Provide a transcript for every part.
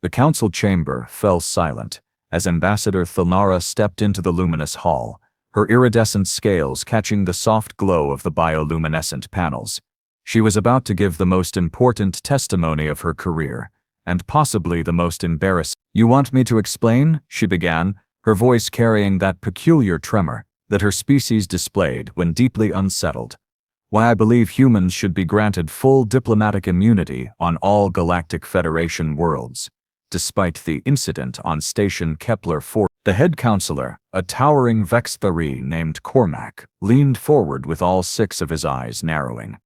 The council chamber fell silent as Ambassador Thel'nara stepped into the luminous hall, her iridescent scales catching the soft glow of the bioluminescent panels. She was about to give the most important testimony of her career, and possibly the most embarrassing. "You want me to explain?" she began, her voice carrying that peculiar tremor that her species displayed when deeply unsettled. "Why I believe humans should be granted full diplomatic immunity on all Galactic Federation worlds, despite the incident on Station Kepler-442b. The head counselor, a towering Vexthari named Cormac, leaned forward with all 6 of his eyes narrowing.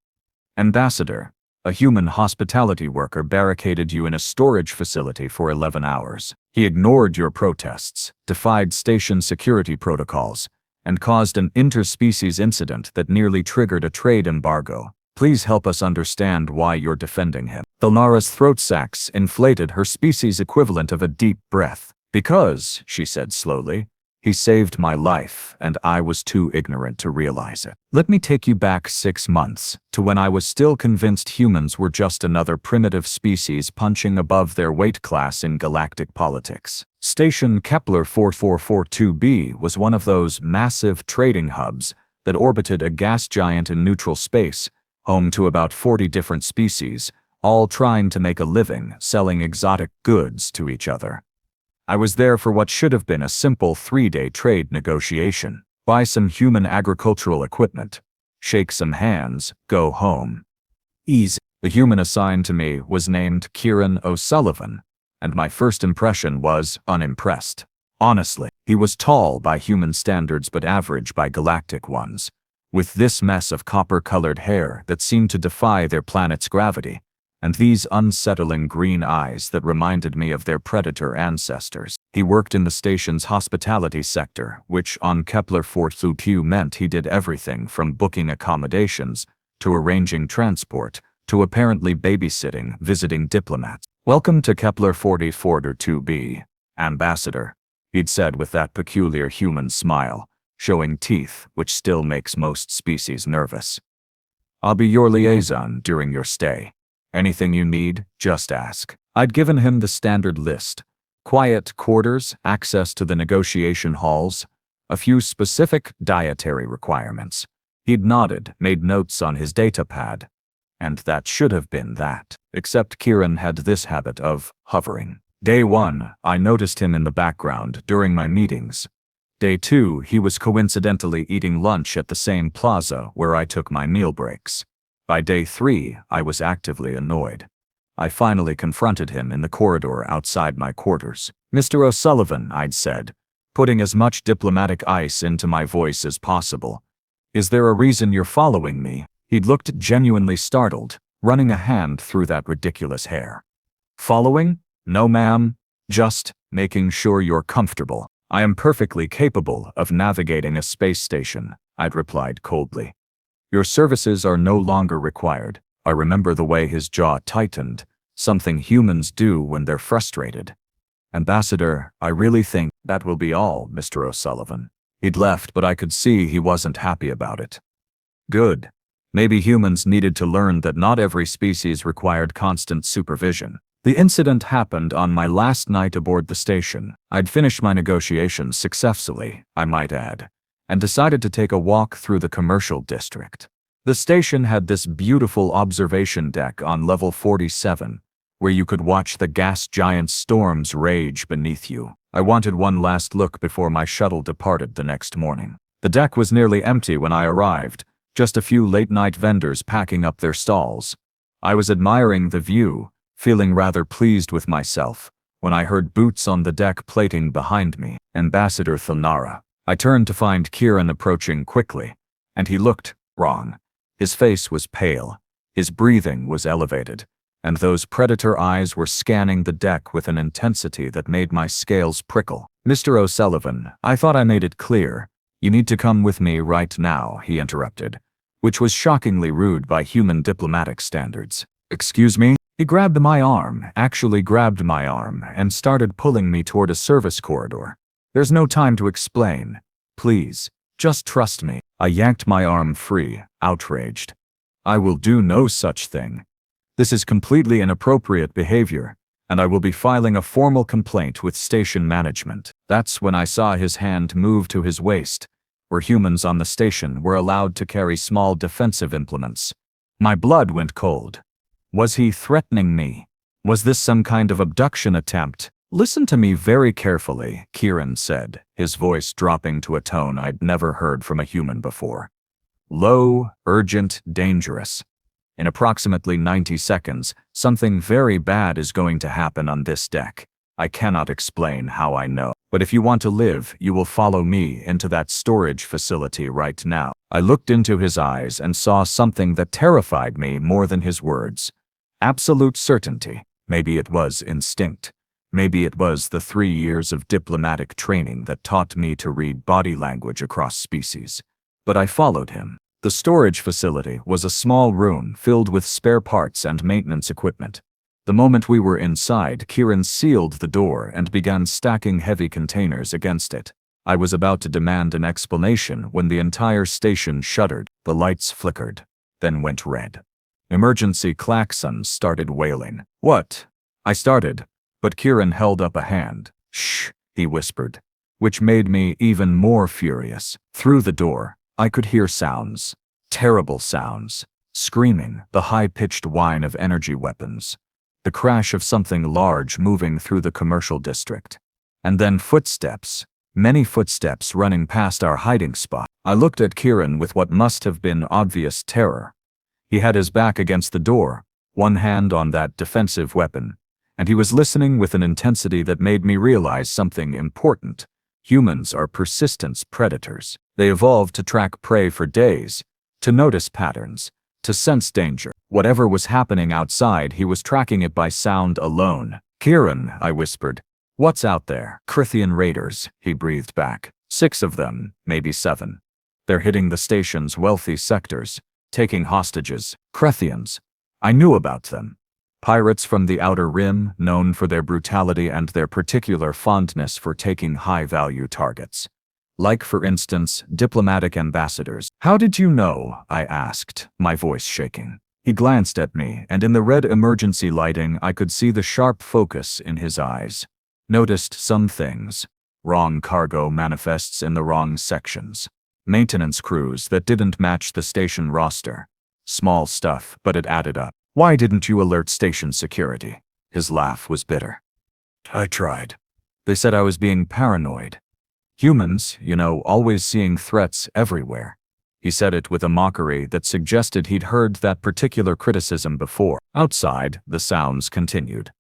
"Ambassador, a human hospitality worker barricaded you in a storage facility for 11 hours. He ignored your protests, defied station security protocols, and caused an interspecies incident that nearly triggered a trade embargo. Please help us understand why you're defending him." Thel'nara's throat sacs inflated, her species equivalent of a deep breath. "Because," she said slowly, "he saved my life, and I was too ignorant to realize it. Let me take you back 6 months, to when I was still convinced humans were just another primitive species punching above their weight class in galactic politics. Station Kepler-442b was one of those massive trading hubs that orbited a gas giant in neutral space, home to about 40 different species, all trying to make a living selling exotic goods to each other. I was there for what should have been a simple 3-day trade negotiation. Buy some human agricultural equipment, shake some hands, go home. Easy. The human assigned to me was named Kieran O'Sullivan, and my first impression was unimpressed. Honestly, he was tall by human standards but average by galactic ones, with this mess of copper-colored hair that seemed to defy their planet's gravity, and these unsettling green eyes that reminded me of their predator ancestors. He worked in the station's hospitality sector, which on Kepler-442b meant he did everything from booking accommodations, to arranging transport, to apparently babysitting visiting diplomats. "Welcome to Kepler-442b, Ambassador," he'd said with that peculiar human smile, showing teeth which still makes most species nervous. "I'll be your liaison during your stay. Anything you need, just ask." I'd given him the standard list: quiet quarters, access to the negotiation halls, a few specific dietary requirements. He'd nodded, made notes on his datapad, and that should have been that. Except Kieran had this habit of hovering. Day 1, I noticed him in the background during my meetings. Day 2, he was coincidentally eating lunch at the same plaza where I took my meal breaks. By day 3, I was actively annoyed. I finally confronted him in the corridor outside my quarters. "Mr. O'Sullivan," I'd said, putting as much diplomatic ice into my voice as possible, "is there a reason you're following me?" He'd looked genuinely startled, running a hand through that ridiculous hair. "Following? No, ma'am. Just making sure you're comfortable. I am perfectly capable of navigating a space station," I'd replied coldly. "Your services are no longer required." I remember the way his jaw tightened, something humans do when they're frustrated. "Ambassador, I really think that will be all, Mr. O'Sullivan." He'd left, but I could see he wasn't happy about it. Good. Maybe humans needed to learn that not every species required constant supervision. The incident happened on my last night aboard the station. I'd finished my negotiations successfully, I might add, and decided to take a walk through the commercial district. The station had this beautiful observation deck on level 47, where you could watch the gas giant's storms rage beneath you. I wanted one last look before my shuttle departed the next morning. The deck was nearly empty when I arrived, just a few late-night vendors packing up their stalls. I was admiring the view, feeling rather pleased with myself, when I heard boots on the deck plating behind me. "Ambassador Thel'nara." I turned to find Kieran approaching quickly, and he looked wrong. His face was pale, his breathing was elevated, and those predator eyes were scanning the deck with an intensity that made my scales prickle. "Mr. O'Sullivan, I thought I made it clear. You need to come with me right now," he interrupted, which was shockingly rude by human diplomatic standards. "Excuse me?" He grabbed my arm, and started pulling me toward a service corridor. "There's no time to explain. Please, just trust me." I yanked my arm free, outraged. "I will do no such thing. This is completely inappropriate behavior. and I will be filing a formal complaint with station management." That's when I saw his hand move to his waist, where humans on the station were allowed to carry small defensive implements. My blood went cold. Was he threatening me? Was this some kind of abduction attempt? "Listen to me very carefully," Kieran said, his voice dropping to a tone I'd never heard from a human before. Low, urgent, dangerous. In approximately 90 seconds, something very bad is going to happen on this deck. I cannot explain how I know, but if you want to live, you will follow me into that storage facility right now. I looked into his eyes and saw something that terrified me more than his words. Absolute certainty. Maybe it was instinct. Maybe it was the 3 years of diplomatic training that taught me to read body language across species. But I followed him. The storage facility was a small room filled with spare parts and maintenance equipment. The moment we were inside, Kieran sealed the door and began stacking heavy containers against it. I was about to demand an explanation when the entire station shuddered. The lights flickered, then went red. Emergency klaxons started wailing. "What?" I started, but Kieran held up a hand. "Shh," he whispered, which made me even more furious. Through the door, I could hear sounds. Terrible sounds. Screaming, the high-pitched whine of energy weapons. The crash of something large moving through the commercial district. And then footsteps. Many footsteps running past our hiding spot. I looked at Kieran with what must have been obvious terror. He had his back against the door, one hand on that defensive weapon, and he was listening with an intensity that made me realize something important. Humans are persistent predators. They evolved to track prey for days, to notice patterns, to sense danger. Whatever was happening outside, he was tracking it by sound alone. "Kieran," I whispered. "What's out there?" "Krythian raiders," he breathed back. 6 of them, maybe 7. They're hitting the station's wealthy sectors, taking hostages. Krythians. I knew about them. Pirates from the Outer Rim, known for their brutality and their particular fondness for taking high-value targets. Like, for instance, diplomatic ambassadors. "How did you know?" I asked, my voice shaking. He glanced at me, and in the red emergency lighting I could see the sharp focus in his eyes. Noticed some things. Wrong cargo manifests in the wrong sections. Maintenance crews that didn't match the station roster. Small stuff, but it added up. "Why didn't you alert station security?" His laugh was bitter. "I tried. They said I was being paranoid. Humans, always seeing threats everywhere." He said it with a mockery that suggested he'd heard that particular criticism before. Outside, the sounds continued.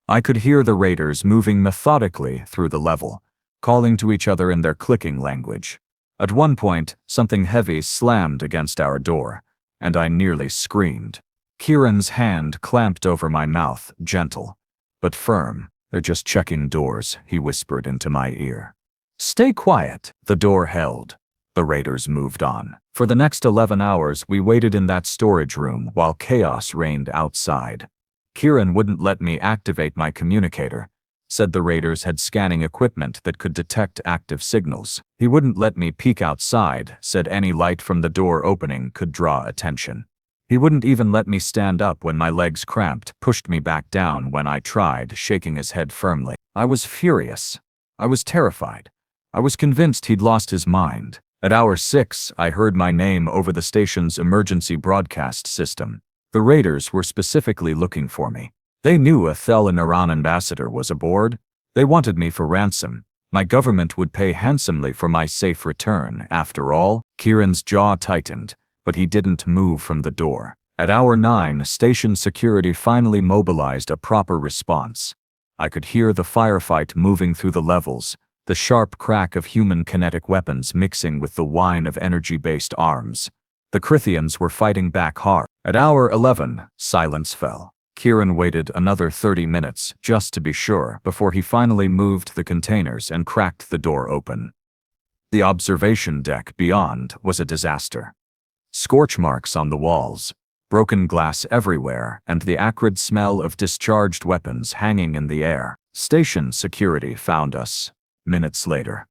I could hear the raiders moving methodically through the level, calling to each other in their clicking language. At one point, something heavy slammed against our door, and I nearly screamed. Kieran's hand clamped over my mouth, gentle, but firm. "They're just checking doors," he whispered into my ear. "Stay quiet." The door held. The raiders moved on. For the next 11 hours, we waited in that storage room while chaos reigned outside. Kieran wouldn't let me activate my communicator. Said the raiders had scanning equipment that could detect active signals. He wouldn't let me peek outside, said any light from the door opening could draw attention. He wouldn't even let me stand up when my legs cramped, pushed me back down when I tried, shaking his head firmly. I was furious. I was terrified. I was convinced he'd lost his mind. At hour 6, I heard my name over the station's emergency broadcast system. The raiders were specifically looking for me. They knew a Thel'nara ambassador was aboard. They wanted me for ransom. My government would pay handsomely for my safe return, after all. Kieran's jaw tightened, but he didn't move from the door. At hour 9, station security finally mobilized a proper response. I could hear the firefight moving through the levels, the sharp crack of human kinetic weapons mixing with the whine of energy-based arms. The Krythians were fighting back hard. At hour 11, silence fell. Kieran waited another 30 minutes, just to be sure, before he finally moved the containers and cracked the door open. The observation deck beyond was a disaster. Scorch marks on the walls, broken glass everywhere, and the acrid smell of discharged weapons hanging in the air. Station security found us. Minutes later.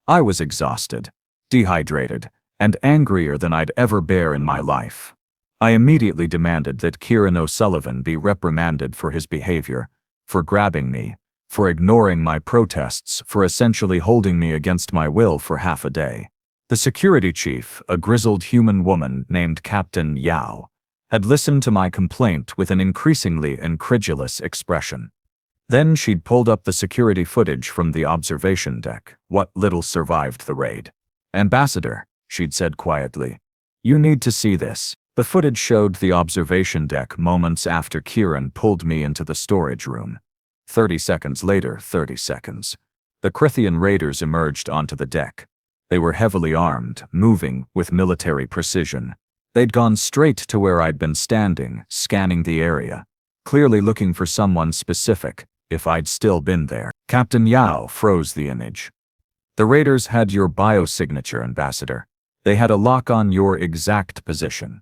I was exhausted, dehydrated, and angrier than I'd ever bear in my life. I immediately demanded that Kieran O'Sullivan be reprimanded for his behavior, for grabbing me, for ignoring my protests, for essentially holding me against my will for half a day. The security chief, a grizzled human woman named Captain Yao, had listened to my complaint with an increasingly incredulous expression. Then she'd pulled up the security footage from the observation deck, what little survived the raid. "Ambassador," she'd said quietly, "you need to see this." The footage showed the observation deck moments after Kieran pulled me into the storage room. 30 seconds later, 30 seconds. The Krythian raiders emerged onto the deck. They were heavily armed, moving with military precision. They'd gone straight to where I'd been standing, scanning the area, clearly looking for someone specific, if I'd still been there. Captain Yao froze the image. "The raiders had your biosignature, Ambassador. They had a lock on your exact position.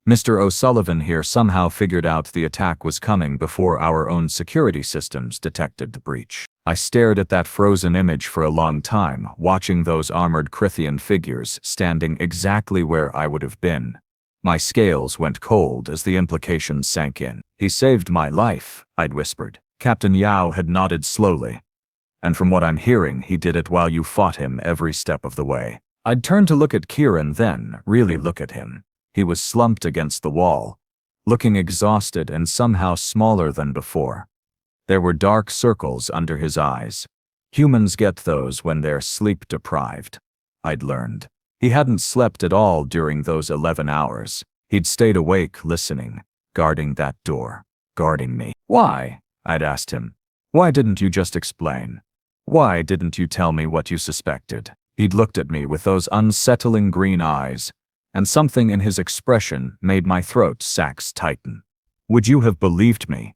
Mr. O'Sullivan here somehow figured out the attack was coming before our own security systems detected the breach." I stared at that frozen image for a long time, watching those armored Krythian figures standing exactly where I would have been. My scales went cold as the implications sank in. "He saved my life," I'd whispered. Captain Yao had nodded slowly. "And from what I'm hearing, he did it while you fought him every step of the way." I'd turned to look at Kieran then, really look at him. He was slumped against the wall, looking exhausted and somehow smaller than before. There were dark circles under his eyes. Humans get those when they're sleep-deprived, I'd learned. He hadn't slept at all during those 11 hours. He'd stayed awake, listening, guarding that door, guarding me. "Why?" I'd asked him. "Why didn't you just explain? Why didn't you tell me what you suspected?" He'd looked at me with those unsettling green eyes, and something in his expression made my throat sacs tighten. "Would you have believed me?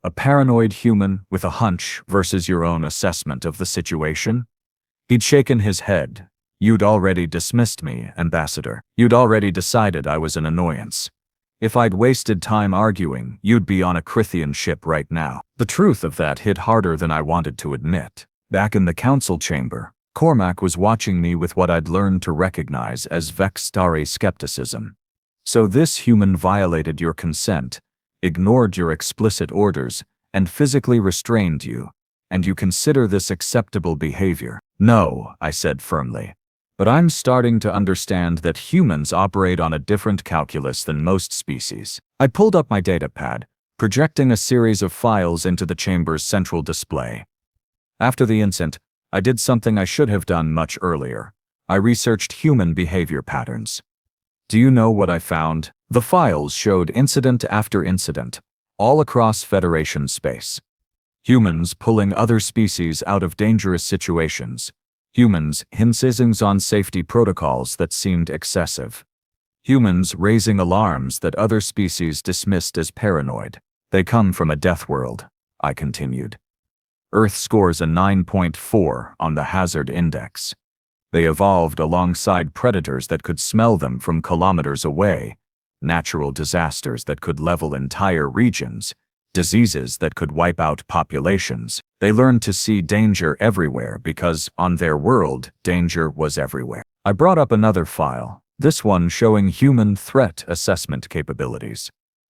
A paranoid human with a hunch versus your own assessment of the situation?" He'd shaken his head. "You'd already dismissed me, Ambassador. You'd already decided I was an annoyance. If I'd wasted time arguing, you'd be on a Krythian ship right now." The truth of that hit harder than I wanted to admit. Back in the council chamber, Cormac was watching me with what I'd learned to recognize as vextari skepticism. "So this human violated your consent, ignored your explicit orders, and physically restrained you, and you consider this acceptable behavior?" "No," I said firmly. "But I'm starting to understand that humans operate on a different calculus than most species." I pulled up my datapad, projecting a series of files into the chamber's central display. After the incident, I did something I should have done much earlier. I researched human behavior patterns. Do you know what I found? The files showed incident after incident, all across Federation space. Humans pulling other species out of dangerous situations. Humans insisting on safety protocols that seemed excessive. Humans raising alarms that other species dismissed as paranoid. "They come from a death world," I continued. Earth scores a 9.4 on the hazard index. They evolved alongside predators that could smell them from kilometers away, natural disasters that could level entire regions, diseases that could wipe out populations. They learned to see danger everywhere because, on their world, danger was everywhere. I brought up another file, this one showing human threat assessment capabilities.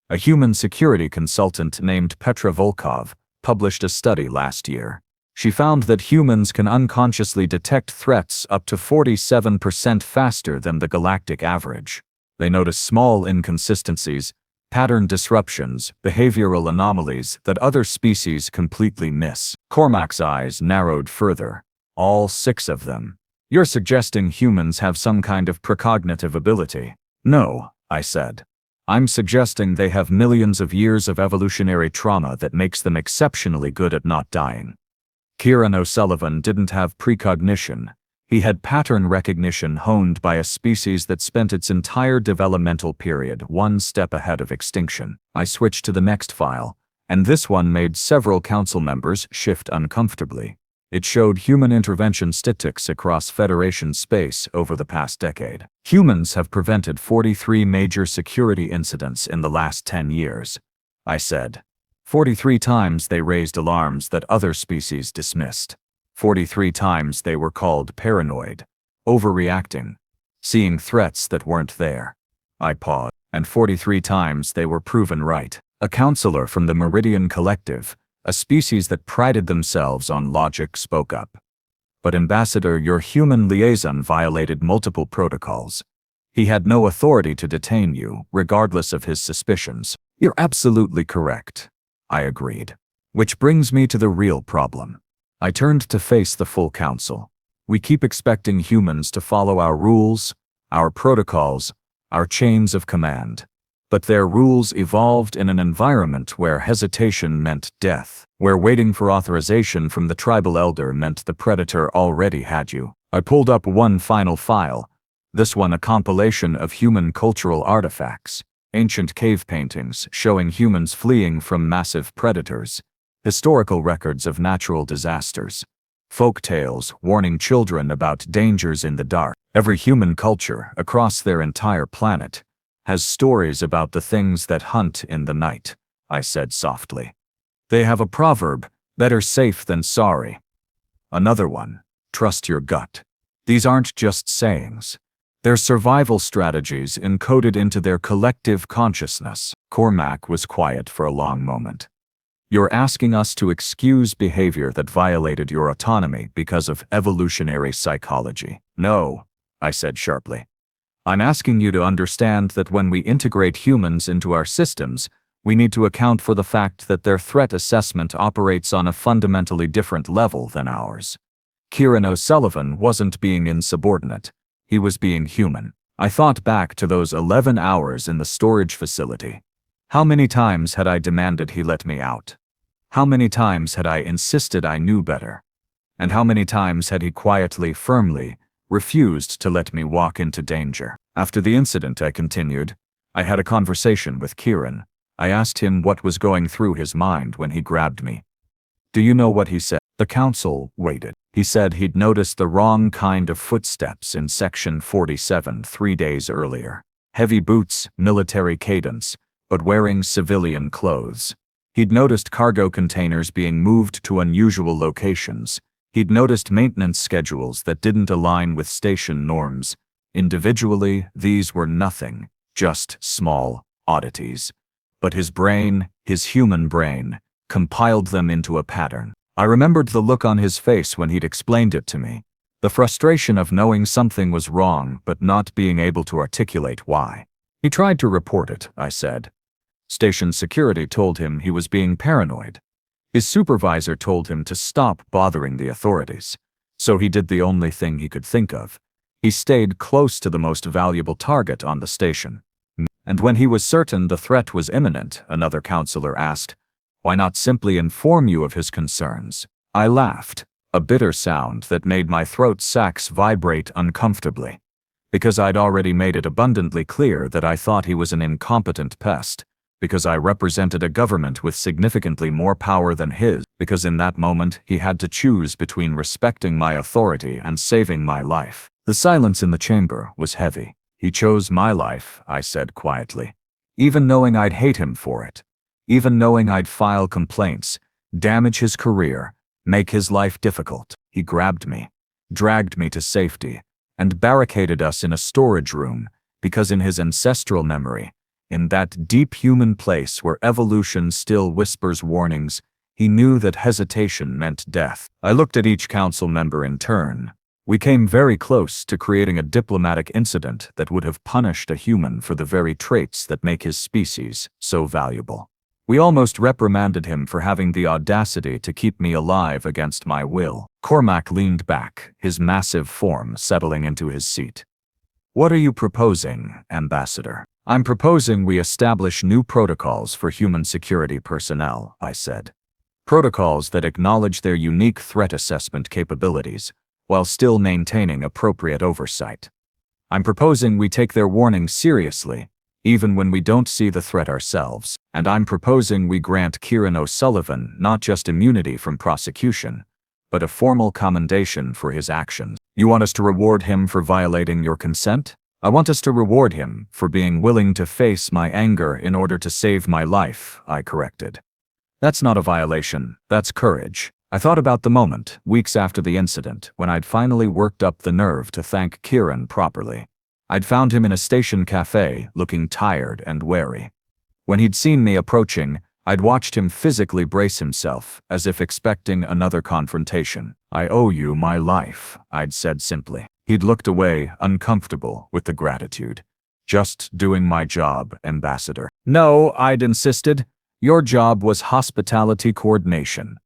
A human security consultant named Petra Volkov published a study last year. She found that humans can unconsciously detect threats up to 47% faster than the galactic average. They notice small inconsistencies, pattern disruptions, behavioral anomalies that other species completely miss. Cormac's eyes narrowed further. "All 6 of them. You're suggesting humans have some kind of precognitive ability?" "No," I said. "I'm suggesting they have millions of years of evolutionary trauma that makes them exceptionally good at not dying." Kieran O'Sullivan didn't have precognition. He had pattern recognition honed by a species that spent its entire developmental period one step ahead of extinction. I switched to the next file, and this one made several council members shift uncomfortably. It showed human intervention statistics across Federation space over the past decade. Humans have prevented 43 major security incidents in the last 10 years, I said. 43 times they raised alarms that other species dismissed. 43 times they were called paranoid, overreacting, seeing threats that weren't there. I paused. And 43 times they were proven right. A counselor from the Meridian Collective, A species that prided themselves on logic spoke up. But Ambassador, your human liaison violated multiple protocols. He had no authority to detain you, regardless of his suspicions. You're absolutely correct, I agreed. Which brings me to the real problem. I turned to face the full council. We keep expecting humans to follow our rules, our protocols, our chains of command. But their rules evolved in an environment where hesitation meant death, where waiting for authorization from the tribal elder meant the predator already had you. I pulled up one final file, this one a compilation of human cultural artifacts, ancient cave paintings showing humans fleeing from massive predators, historical records of natural disasters, folk tales warning children about dangers in the dark. Every human culture across their entire planet has stories about the things that hunt in the night, I said softly. They have a proverb, better safe than sorry. Another one, trust your gut. These aren't just sayings. They're survival strategies encoded into their collective consciousness. Cormac was quiet for a long moment. You're asking us to excuse behavior that violated your autonomy because of evolutionary psychology. No, I said sharply. I'm asking you to understand that when we integrate humans into our systems, we need to account for the fact that their threat assessment operates on a fundamentally different level than ours. Kieran O'Sullivan wasn't being insubordinate. He was being human. I thought back to those 11 hours in the storage facility. How many times had I demanded he let me out? How many times had I insisted I knew better? And how many times had he quietly, firmly, refused to let me walk into danger? After the incident, I continued, I had a conversation with Kieran. I asked him what was going through his mind when he grabbed me. Do you know what he said? The council waited. He said he'd noticed the wrong kind of footsteps in Section 47 3 days earlier. Heavy boots, military cadence, but wearing civilian clothes. He'd noticed cargo containers being moved to unusual locations. He'd noticed maintenance schedules that didn't align with station norms. Individually, these were nothing, just small oddities. But his brain, his human brain, compiled them into a pattern. I remembered the look on his face when he'd explained it to me. The frustration of knowing something was wrong but not being able to articulate why. He tried to report it, I said. Station security told him he was being paranoid. His supervisor told him to stop bothering the authorities. So he did the only thing he could think of. He stayed close to the most valuable target on the station. And when he was certain the threat was imminent, another counselor asked, why not simply inform you of his concerns? I laughed, a bitter sound that made my throat sacs vibrate uncomfortably. Because I'd already made it abundantly clear that I thought he was an incompetent pest. Because I represented a government with significantly more power than his. Because in that moment he had to choose between respecting my authority and saving my life. The silence in the chamber was heavy. He chose my life, I said quietly. Even knowing I'd hate him for it. Even knowing I'd file complaints, damage his career, make his life difficult. He grabbed me, dragged me to safety, and barricaded us in a storage room, because in his ancestral memory, in that deep human place where evolution still whispers warnings, he knew that hesitation meant death. I looked at each council member in turn. We came very close to creating a diplomatic incident that would have punished a human for the very traits that make his species so valuable. We almost reprimanded him for having the audacity to keep me alive against my will. Cormac leaned back, his massive form settling into his seat. What are you proposing, Ambassador? I'm proposing we establish new protocols for human security personnel, I said. Protocols that acknowledge their unique threat assessment capabilities, while still maintaining appropriate oversight. I'm proposing we take their warnings seriously, even when we don't see the threat ourselves. And I'm proposing we grant Kieran O'Sullivan not just immunity from prosecution, but a formal commendation for his actions. You want us to reward him for violating your consent? I want us to reward him for being willing to face my anger in order to save my life, I corrected. That's not a violation, that's courage. I thought about the moment, weeks after the incident, when I'd finally worked up the nerve to thank Kieran properly. I'd found him in a station cafe, looking tired and wary. When he'd seen me approaching, I'd watched him physically brace himself, as if expecting another confrontation. "I owe you my life," I'd said simply. He'd looked away, uncomfortable with the gratitude. "Just doing my job, Ambassador." "No," I'd insisted. "Your job was hospitality coordination.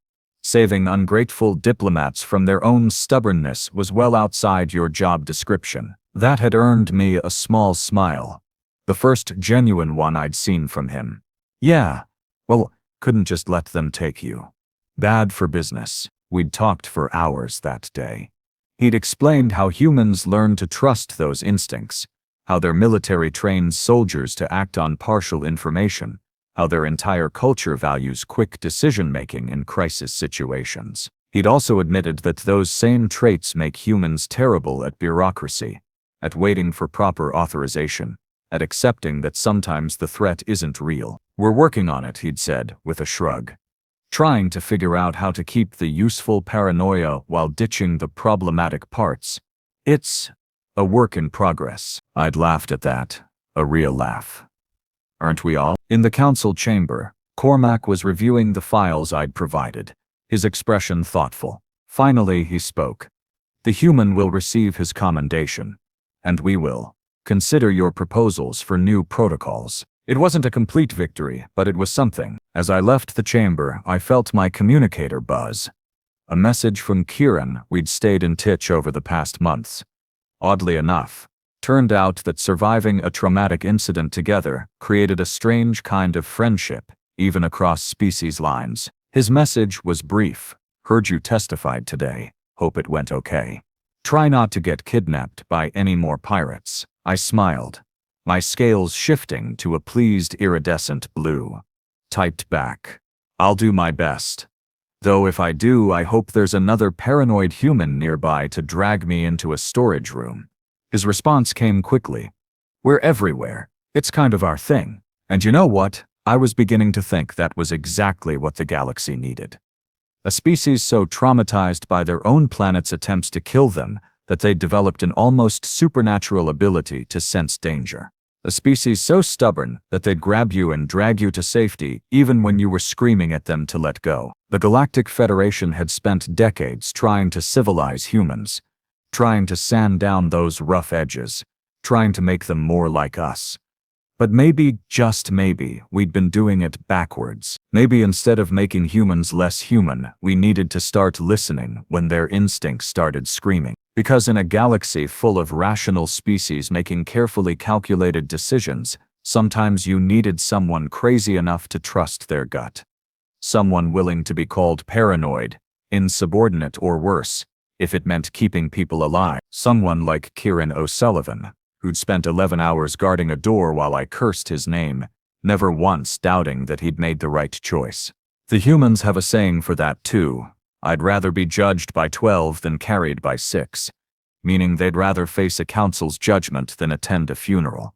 Saving ungrateful diplomats from their own stubbornness was well outside your job description." That had earned me a small smile. The first genuine one I'd seen from him. "Yeah, well, couldn't just let them take you." Bad for business. We'd talked for hours that day. He'd explained how humans learn to trust those instincts, how their military trains soldiers to act on partial information, how their entire culture values quick decision-making in crisis situations. He'd also admitted that those same traits make humans terrible at bureaucracy, at waiting for proper authorization, at accepting that sometimes the threat isn't real. "We're working on it," he'd said, with a shrug. "Trying to figure out how to keep the useful paranoia while ditching the problematic parts. It's a work in progress." I'd laughed at that, a real laugh. "Aren't we all?" In the council chamber, Cormac was reviewing the files I'd provided, his expression thoughtful. Finally, he spoke. "The human will receive his commendation, and we will consider your proposals for new protocols." It wasn't a complete victory, but it was something. As I left the chamber, I felt my communicator buzz. A message from Kieran. We'd stayed in touch over the past months. Oddly enough, turned out that surviving a traumatic incident together created a strange kind of friendship, even across species lines. His message was brief. "Heard you testified today. Hope it went okay. Try not to get kidnapped by any more pirates." I smiled, my scales shifting to a pleased iridescent blue. Typed back, "I'll do my best. Though if I do, I hope there's another paranoid human nearby to drag me into a storage room." His response came quickly. "We're everywhere. It's kind of our thing. And you know what? I was beginning to think that was exactly what the galaxy needed. A species so traumatized by their own planet's attempts to kill them that they developed an almost supernatural ability to sense danger. A species so stubborn that they'd grab you and drag you to safety even when you were screaming at them to let go." The Galactic Federation had spent decades trying to civilize humans, trying to sand down those rough edges, trying to make them more like us. But maybe, just maybe, we'd been doing it backwards. Maybe instead of making humans less human, we needed to start listening when their instincts started screaming. Because in a galaxy full of rational species making carefully calculated decisions, sometimes you needed someone crazy enough to trust their gut. Someone willing to be called paranoid, insubordinate, or worse, if it meant keeping people alive. Someone like Kieran O'Sullivan, who'd spent 11 hours guarding a door while I cursed his name, never once doubting that he'd made the right choice. The humans have a saying for that too. I'd rather be judged by 12 than carried by 6, meaning they'd rather face a council's judgment than attend a funeral.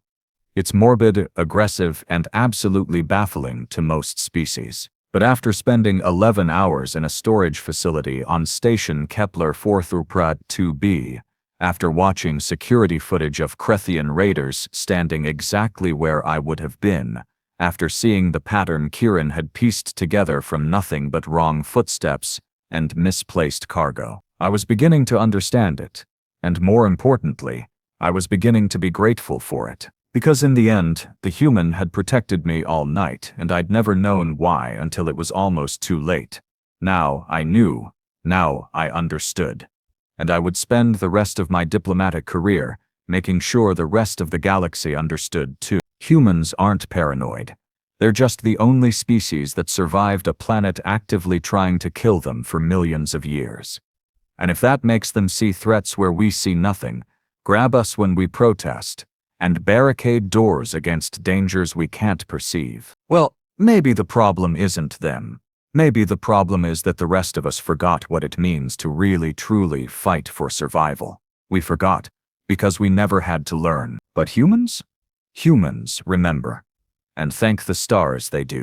It's morbid, aggressive, and absolutely baffling to most species. But after spending 11 hours in a storage facility on Station Kepler-442b, after watching security footage of Krythian raiders standing exactly where I would have been, after seeing the pattern Kieran had pieced together from nothing but wrong footsteps and misplaced cargo, I was beginning to understand it, and more importantly, I was beginning to be grateful for it. Because in the end, the human had protected me all night, and I'd never known why until it was almost too late. Now I knew, now I understood. And I would spend the rest of my diplomatic career making sure the rest of the galaxy understood too. Humans aren't paranoid. They're just the only species that survived a planet actively trying to kill them for millions of years. And if that makes them see threats where we see nothing, grab us when we protest, and barricade doors against dangers we can't perceive, well, maybe the problem isn't them. Maybe the problem is that the rest of us forgot what it means to really truly fight for survival. We forgot, because we never had to learn. But humans? Humans remember. And thank the stars they do.